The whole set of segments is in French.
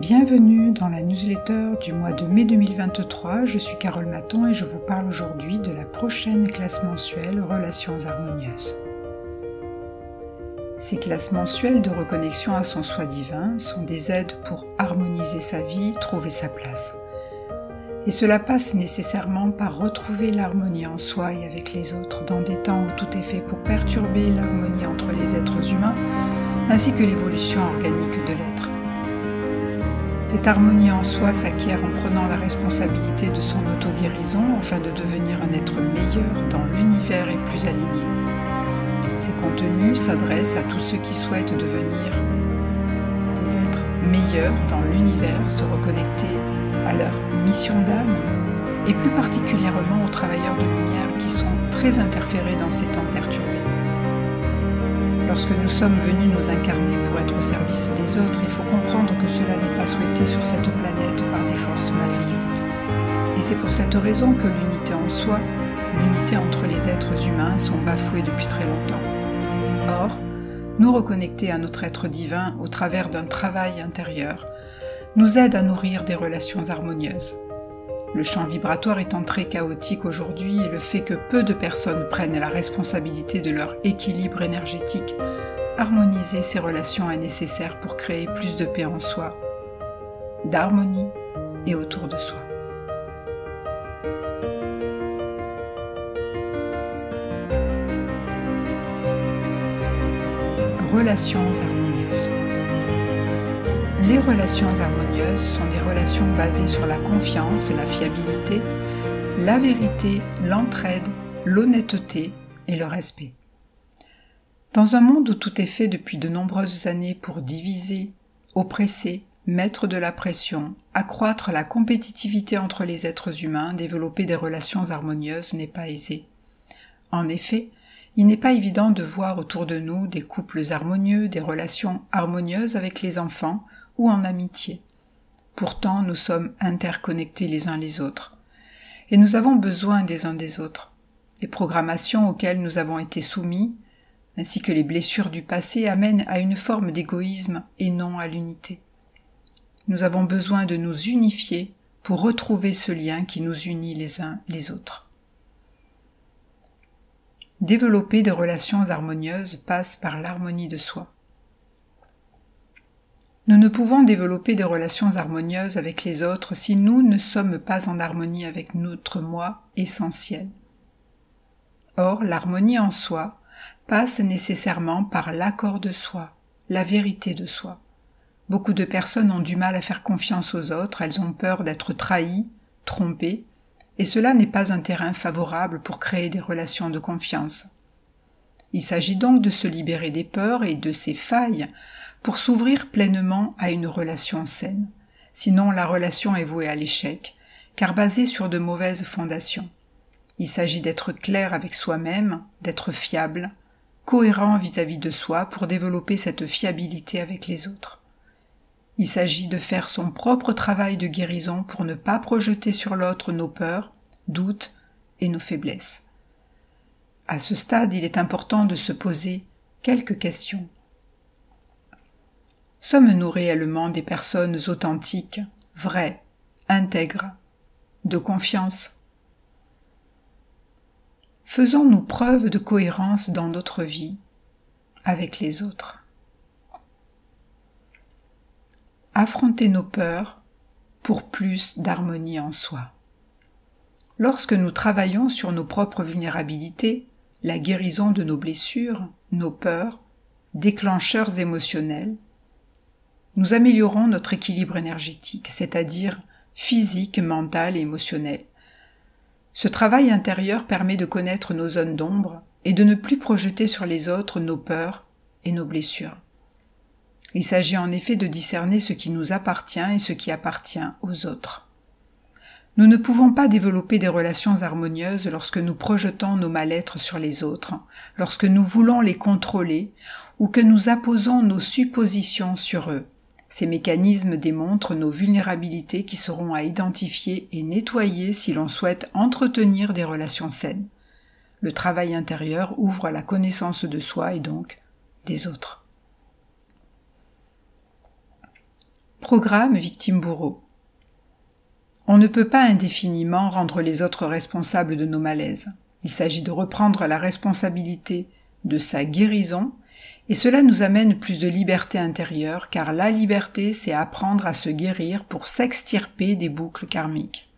Bienvenue dans la newsletter du mois de mai 2023, je suis Carole Maton et je vous parle aujourd'hui de la prochaine classe mensuelle Relations harmonieuses. Ces classes mensuelles de reconnexion à son soi divin sont des aides pour harmoniser sa vie, trouver sa place. Et cela passe nécessairement par retrouver l'harmonie en soi et avec les autres dans des temps où tout est fait pour perturber l'harmonie entre les êtres humains ainsi que l'évolution organique de l'être. Cette harmonie en soi s'acquiert en prenant la responsabilité de son auto-guérison afin de devenir un être meilleur dans l'univers et plus aligné. Ces contenus s'adressent à tous ceux qui souhaitent devenir des êtres meilleurs dans l'univers, se reconnecter à leur mission d'âme et plus particulièrement aux travailleurs de lumière qui sont très interférés dans ces temps perturbés. Lorsque nous sommes venus nous incarner pour être au service des autres, il faut comprendre que cela n'est pas souhaité sur cette planète par des forces malveillantes. Et c'est pour cette raison que l'unité en soi, l'unité entre les êtres humains sont bafouées depuis très longtemps. Or, nous reconnecter à notre être divin au travers d'un travail intérieur nous aide à nourrir des relations harmonieuses. Le champ vibratoire étant très chaotique aujourd'hui et le fait que peu de personnes prennent la responsabilité de leur équilibre énergétique, harmoniser ces relations est nécessaire pour créer plus de paix en soi, d'harmonie et autour de soi. Relations harmonieuses. Les relations harmonieuses sont des relations basées sur la confiance, la fiabilité, la vérité, l'entraide, l'honnêteté et le respect. Dans un monde où tout est fait depuis de nombreuses années pour diviser, oppresser, mettre de la pression, accroître la compétitivité entre les êtres humains, développer des relations harmonieuses n'est pas aisé. En effet, il n'est pas évident de voir autour de nous des couples harmonieux, des relations harmonieuses avec les enfants, ou en amitié. Pourtant, nous sommes interconnectés les uns les autres. Et nous avons besoin des uns des autres. Les programmations auxquelles nous avons été soumis, ainsi que les blessures du passé, amènent à une forme d'égoïsme et non à l'unité. Nous avons besoin de nous unifier pour retrouver ce lien qui nous unit les uns les autres. Développer des relations harmonieuses passe par l'harmonie de soi. Nous ne pouvons développer des relations harmonieuses avec les autres si nous ne sommes pas en harmonie avec notre moi essentiel. Or, l'harmonie en soi passe nécessairement par l'accord de soi, la vérité de soi. Beaucoup de personnes ont du mal à faire confiance aux autres, elles ont peur d'être trahies, trompées, et cela n'est pas un terrain favorable pour créer des relations de confiance. Il s'agit donc de se libérer des peurs et de ces failles pour s'ouvrir pleinement à une relation saine. Sinon, la relation est vouée à l'échec, car basée sur de mauvaises fondations. Il s'agit d'être clair avec soi-même, d'être fiable, cohérent vis-à-vis de soi pour développer cette fiabilité avec les autres. Il s'agit de faire son propre travail de guérison pour ne pas projeter sur l'autre nos peurs, doutes et nos faiblesses. À ce stade, il est important de se poser quelques questions. Sommes-nous réellement des personnes authentiques, vraies, intègres, de confiance? Faisons-nous preuve de cohérence dans notre vie avec les autres? Affronter nos peurs pour plus d'harmonie en soi. Lorsque nous travaillons sur nos propres vulnérabilités, la guérison de nos blessures, nos peurs, déclencheurs émotionnels, nous améliorons notre équilibre énergétique, c'est-à-dire physique, mental et émotionnel. Ce travail intérieur permet de connaître nos zones d'ombre et de ne plus projeter sur les autres nos peurs et nos blessures. Il s'agit en effet de discerner ce qui nous appartient et ce qui appartient aux autres. Nous ne pouvons pas développer des relations harmonieuses lorsque nous projetons nos mal-être sur les autres, lorsque nous voulons les contrôler ou que nous apposons nos suppositions sur eux. Ces mécanismes démontrent nos vulnérabilités qui seront à identifier et nettoyer si l'on souhaite entretenir des relations saines. Le travail intérieur ouvre à la connaissance de soi et donc des autres. Programme victime-bourreau. On ne peut pas indéfiniment rendre les autres responsables de nos malaises. Il s'agit de reprendre la responsabilité de sa guérison, et cela nous amène plus de liberté intérieure, car la liberté, c'est apprendre à se guérir pour s'extirper des boucles karmiques.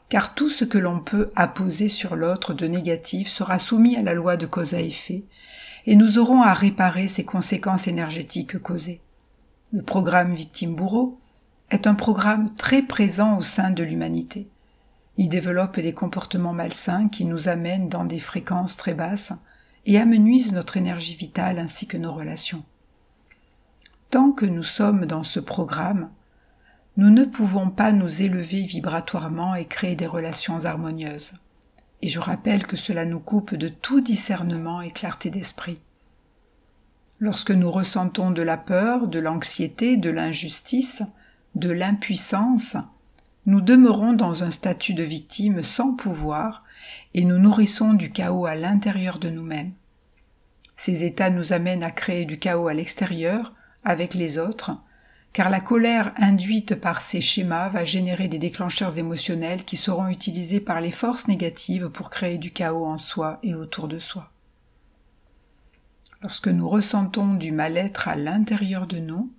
Car tout ce que l'on peut apposer sur l'autre de négatif sera soumis à la loi de cause à effet, et nous aurons à réparer ces conséquences énergétiques causées. Le programme victime-bourreau est un programme très présent au sein de l'humanité. Il développe des comportements malsains qui nous amènent dans des fréquences très basses et amenuisent notre énergie vitale ainsi que nos relations. Tant que nous sommes dans ce programme, nous ne pouvons pas nous élever vibratoirement et créer des relations harmonieuses. Et je rappelle que cela nous coupe de tout discernement et clarté d'esprit. Lorsque nous ressentons de la peur, de l'anxiété, de l'injustice, de l'impuissance, nous demeurons dans un statut de victime sans pouvoir et nous nourrissons du chaos à l'intérieur de nous-mêmes. Ces états nous amènent à créer du chaos à l'extérieur, avec les autres, car la colère induite par ces schémas va générer des déclencheurs émotionnels qui seront utilisés par les forces négatives pour créer du chaos en soi et autour de soi. Lorsque nous ressentons du mal-être à l'intérieur de nous,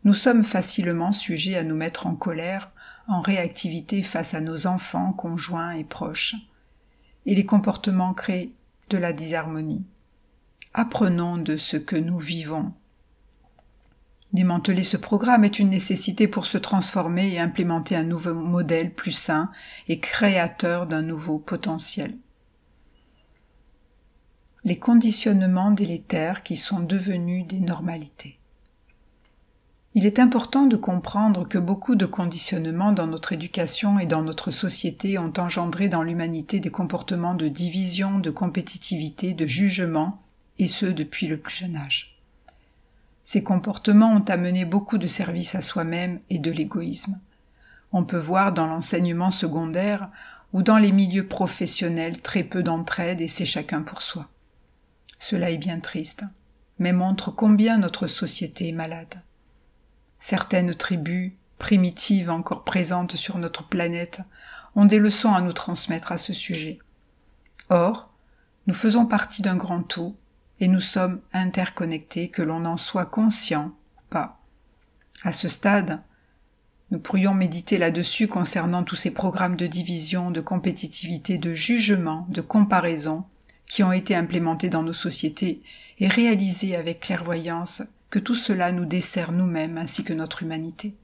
nous sommes facilement sujets à nous mettre en colère, en réactivité face à nos enfants, conjoints et proches. Et les comportements créent de la disharmonie. Apprenons de ce que nous vivons. Démanteler ce programme est une nécessité pour se transformer et implémenter un nouveau modèle plus sain et créateur d'un nouveau potentiel. Les conditionnements délétères qui sont devenus des normalités. Il est important de comprendre que beaucoup de conditionnements dans notre éducation et dans notre société ont engendré dans l'humanité des comportements de division, de compétitivité, de jugement, et ce depuis le plus jeune âge. Ces comportements ont amené beaucoup de service à soi-même et de l'égoïsme. On peut voir dans l'enseignement secondaire ou dans les milieux professionnels très peu d'entraide et c'est chacun pour soi. Cela est bien triste, mais montre combien notre société est malade. Certaines tribus, primitives encore présentes sur notre planète, ont des leçons à nous transmettre à ce sujet. Or, nous faisons partie d'un grand tout, et nous sommes interconnectés, que l'on en soit conscient ou pas. À ce stade, nous pourrions méditer là-dessus concernant tous ces programmes de division, de compétitivité, de jugement, de comparaison, qui ont été implémentés dans nos sociétés et réaliser avec clairvoyance que tout cela nous dessert nous-mêmes ainsi que notre humanité.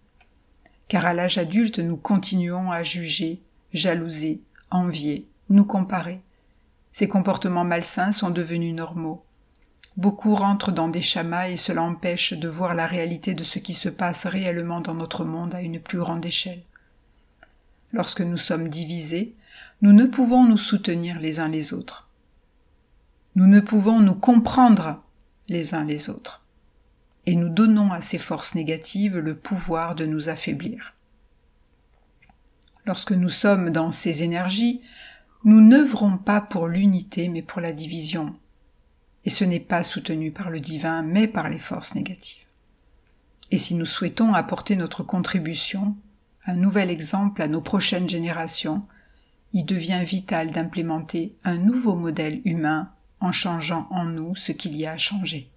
Car à l'âge adulte, nous continuons à juger, jalouser, envier, nous comparer. Ces comportements malsains sont devenus normaux. Beaucoup rentrent dans des schémas et cela empêche de voir la réalité de ce qui se passe réellement dans notre monde à une plus grande échelle. Lorsque nous sommes divisés, nous ne pouvons nous soutenir les uns les autres. Nous ne pouvons nous comprendre les uns les autres. Et nous donnons à ces forces négatives le pouvoir de nous affaiblir. Lorsque nous sommes dans ces énergies, nous n'œuvrons pas pour l'unité mais pour la division. Et ce n'est pas soutenu par le divin mais par les forces négatives. Et si nous souhaitons apporter notre contribution, un nouvel exemple à nos prochaines générations, il devient vital d'implémenter un nouveau modèle humain en changeant en nous ce qu'il y a à changer.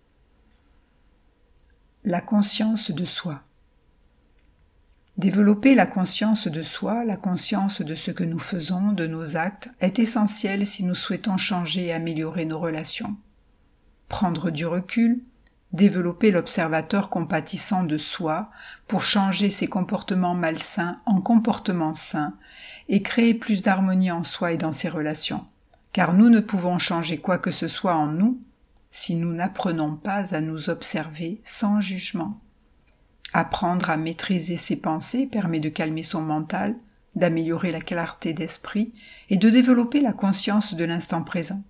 La conscience de soi. Développer la conscience de soi, la conscience de ce que nous faisons, de nos actes, est essentiel si nous souhaitons changer et améliorer nos relations. Prendre du recul, développer l'observateur compatissant de soi pour changer ses comportements malsains en comportements sains et créer plus d'harmonie en soi et dans ses relations. Car nous ne pouvons changer quoi que ce soit en nous si nous n'apprenons pas à nous observer sans jugement. Apprendre à maîtriser ses pensées permet de calmer son mental, d'améliorer la clarté d'esprit et de développer la conscience de l'instant présent.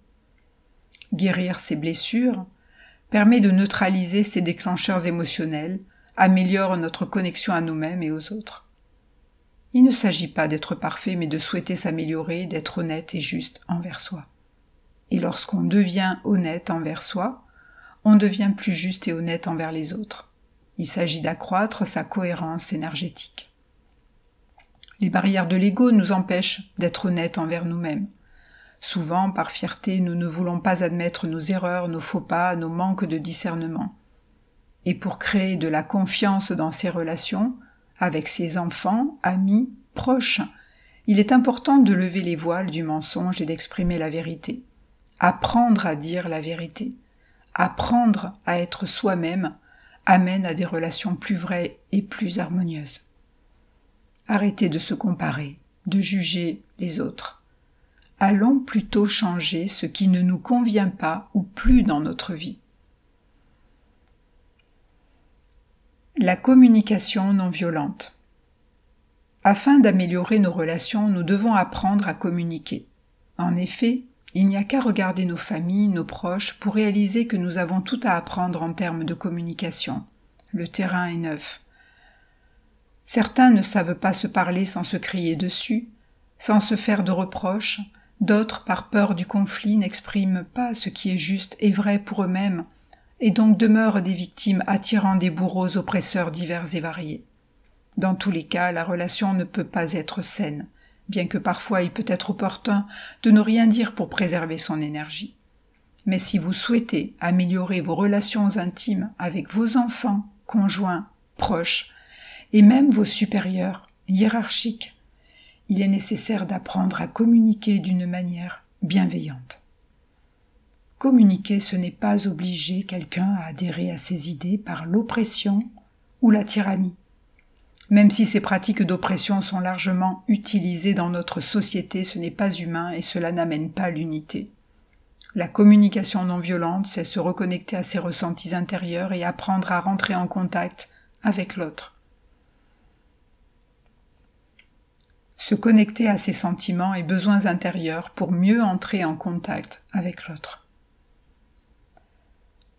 Guérir ses blessures permet de neutraliser ses déclencheurs émotionnels, améliore notre connexion à nous-mêmes et aux autres. Il ne s'agit pas d'être parfait, mais de souhaiter s'améliorer, d'être honnête et juste envers soi. Et lorsqu'on devient honnête envers soi, on devient plus juste et honnête envers les autres. Il s'agit d'accroître sa cohérence énergétique. Les barrières de l'ego nous empêchent d'être honnêtes envers nous-mêmes. Souvent, par fierté, nous ne voulons pas admettre nos erreurs, nos faux pas, nos manques de discernement. Et pour créer de la confiance dans ses relations, avec ses enfants, amis, proches, il est important de lever les voiles du mensonge et d'exprimer la vérité. Apprendre à dire la vérité, apprendre à être soi-même, amène à des relations plus vraies et plus harmonieuses. Arrêtez de se comparer, de juger les autres. Allons plutôt changer ce qui ne nous convient pas ou plus dans notre vie. La communication non violente. Afin d'améliorer nos relations, nous devons apprendre à communiquer. En effet, il n'y a qu'à regarder nos familles, nos proches, pour réaliser que nous avons tout à apprendre en termes de communication. Le terrain est neuf. Certains ne savent pas se parler sans se crier dessus, sans se faire de reproches, d'autres, par peur du conflit, n'expriment pas ce qui est juste et vrai pour eux-mêmes, et donc demeurent des victimes attirant des bourreaux oppresseurs divers et variés. Dans tous les cas, la relation ne peut pas être saine, bien que parfois il peut être opportun de ne rien dire pour préserver son énergie. Mais si vous souhaitez améliorer vos relations intimes avec vos enfants, conjoints, proches, et même vos supérieurs, hiérarchiques, il est nécessaire d'apprendre à communiquer d'une manière bienveillante. Communiquer, ce n'est pas obliger quelqu'un à adhérer à ses idées par l'oppression ou la tyrannie. Même si ces pratiques d'oppression sont largement utilisées dans notre société, ce n'est pas humain et cela n'amène pas l'unité. La communication non violente, c'est se reconnecter à ses ressentis intérieurs et apprendre à rentrer en contact avec l'autre. Se connecter à ses sentiments et besoins intérieurs pour mieux entrer en contact avec l'autre.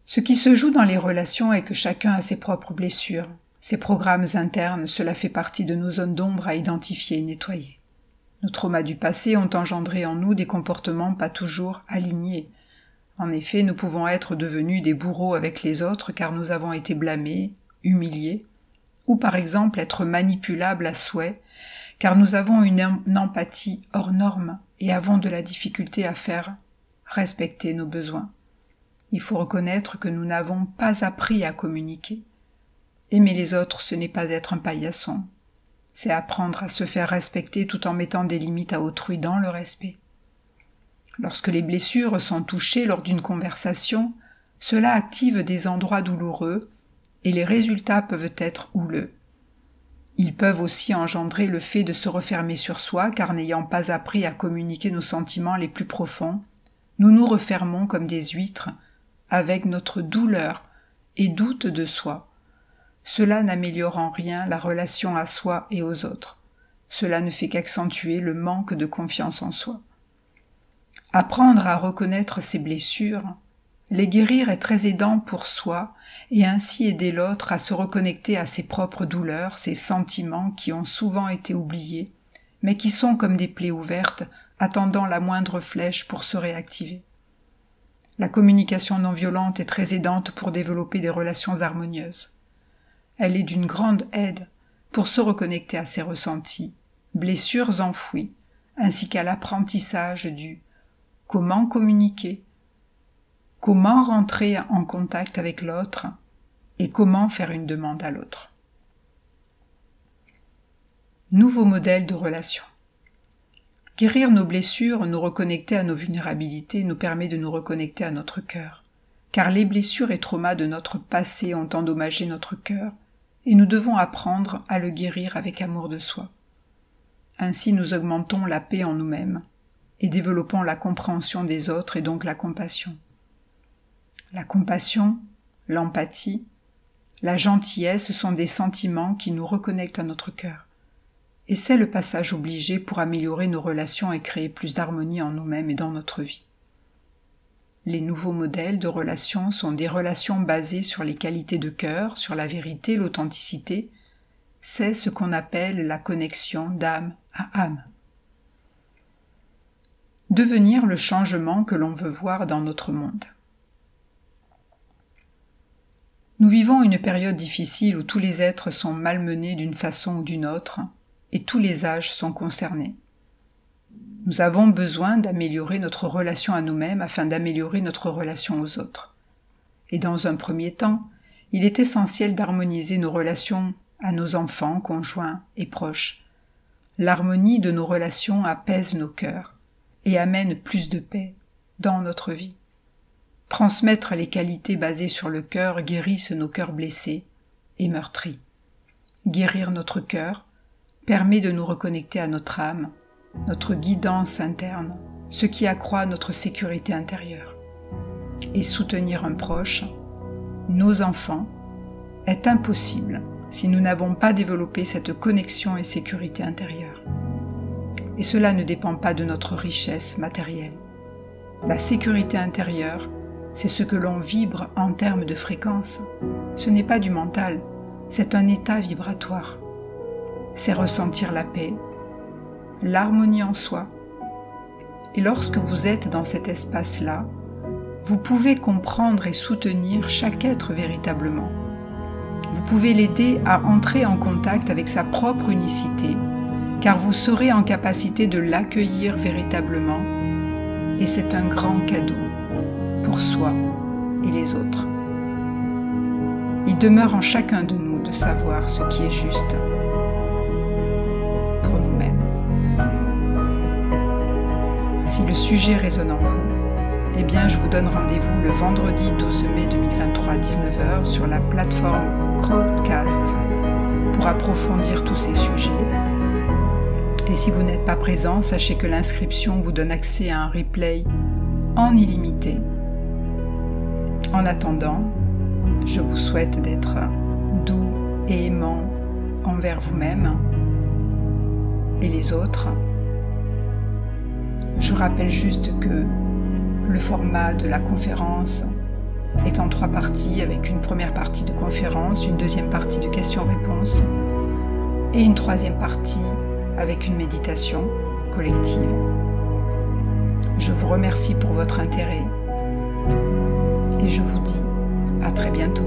Ce qui se joue dans les relations est que chacun a ses propres blessures, ses programmes internes, cela fait partie de nos zones d'ombre à identifier et nettoyer. Nos traumas du passé ont engendré en nous des comportements pas toujours alignés. En effet, nous pouvons être devenus des bourreaux avec les autres car nous avons été blâmés, humiliés, ou par exemple être manipulables à souhait car nous avons une empathie hors norme et avons de la difficulté à faire respecter nos besoins. Il faut reconnaître que nous n'avons pas appris à communiquer. Aimer les autres, ce n'est pas être un paillasson. C'est apprendre à se faire respecter tout en mettant des limites à autrui dans le respect. Lorsque les blessures sont touchées lors d'une conversation, cela active des endroits douloureux et les résultats peuvent être houleux. Ils peuvent aussi engendrer le fait de se refermer sur soi car n'ayant pas appris à communiquer nos sentiments les plus profonds, nous nous refermons comme des huîtres avec notre douleur et doute de soi. Cela n'améliore en rien la relation à soi et aux autres. Cela ne fait qu'accentuer le manque de confiance en soi. Apprendre à reconnaître ses blessures, les guérir est très aidant pour soi et ainsi aider l'autre à se reconnecter à ses propres douleurs, ses sentiments qui ont souvent été oubliés, mais qui sont comme des plaies ouvertes attendant la moindre flèche pour se réactiver. La communication non violente est très aidante pour développer des relations harmonieuses. Elle est d'une grande aide pour se reconnecter à ses ressentis, blessures enfouies, ainsi qu'à l'apprentissage du comment communiquer, comment rentrer en contact avec l'autre et comment faire une demande à l'autre. Nouveau modèle de relation. Guérir nos blessures, nous reconnecter à nos vulnérabilités nous permet de nous reconnecter à notre cœur, car les blessures et traumas de notre passé ont endommagé notre cœur et nous devons apprendre à le guérir avec amour de soi. Ainsi nous augmentons la paix en nous-mêmes et développons la compréhension des autres et donc la compassion. La compassion, l'empathie, la gentillesse sont des sentiments qui nous reconnectent à notre cœur. Et c'est le passage obligé pour améliorer nos relations et créer plus d'harmonie en nous-mêmes et dans notre vie. Les nouveaux modèles de relations sont des relations basées sur les qualités de cœur, sur la vérité, l'authenticité. C'est ce qu'on appelle la connexion d'âme à âme. Devenir le changement que l'on veut voir dans notre monde. Nous vivons une période difficile où tous les êtres sont malmenés d'une façon ou d'une autre, et tous les âges sont concernés. Nous avons besoin d'améliorer notre relation à nous-mêmes afin d'améliorer notre relation aux autres. Et dans un premier temps, il est essentiel d'harmoniser nos relations à nos enfants, conjoints et proches. L'harmonie de nos relations apaise nos cœurs et amène plus de paix dans notre vie. Transmettre les qualités basées sur le cœur guérissent nos cœurs blessés et meurtris. Guérir notre cœur permet de nous reconnecter à notre âme, notre guidance interne, ce qui accroît notre sécurité intérieure. Et soutenir un proche, nos enfants, est impossible si nous n'avons pas développé cette connexion et sécurité intérieure. Et cela ne dépend pas de notre richesse matérielle. La sécurité intérieure, c'est ce que l'on vibre en termes de fréquence. Ce n'est pas du mental, c'est un état vibratoire. C'est ressentir la paix, l'harmonie en soi. Et lorsque vous êtes dans cet espace-là, vous pouvez comprendre et soutenir chaque être véritablement. Vous pouvez l'aider à entrer en contact avec sa propre unicité, car vous serez en capacité de l'accueillir véritablement, et c'est un grand cadeau pour soi et les autres. Il demeure en chacun de nous de savoir ce qui est juste pour nous-mêmes. Si le sujet résonne en vous, eh bien je vous donne rendez-vous le vendredi 12 mai 2023 à 19h sur la plateforme Crowdcast pour approfondir tous ces sujets. Et si vous n'êtes pas présent, sachez que l'inscription vous donne accès à un replay en illimité. En attendant, je vous souhaite d'être doux et aimant envers vous-même et les autres. Je rappelle juste que le format de la conférence est en 3 parties, avec une première partie de conférence, une deuxième partie de questions-réponses et une troisième partie avec une méditation collective. Je vous remercie pour votre intérêt et je vous dis à très bientôt.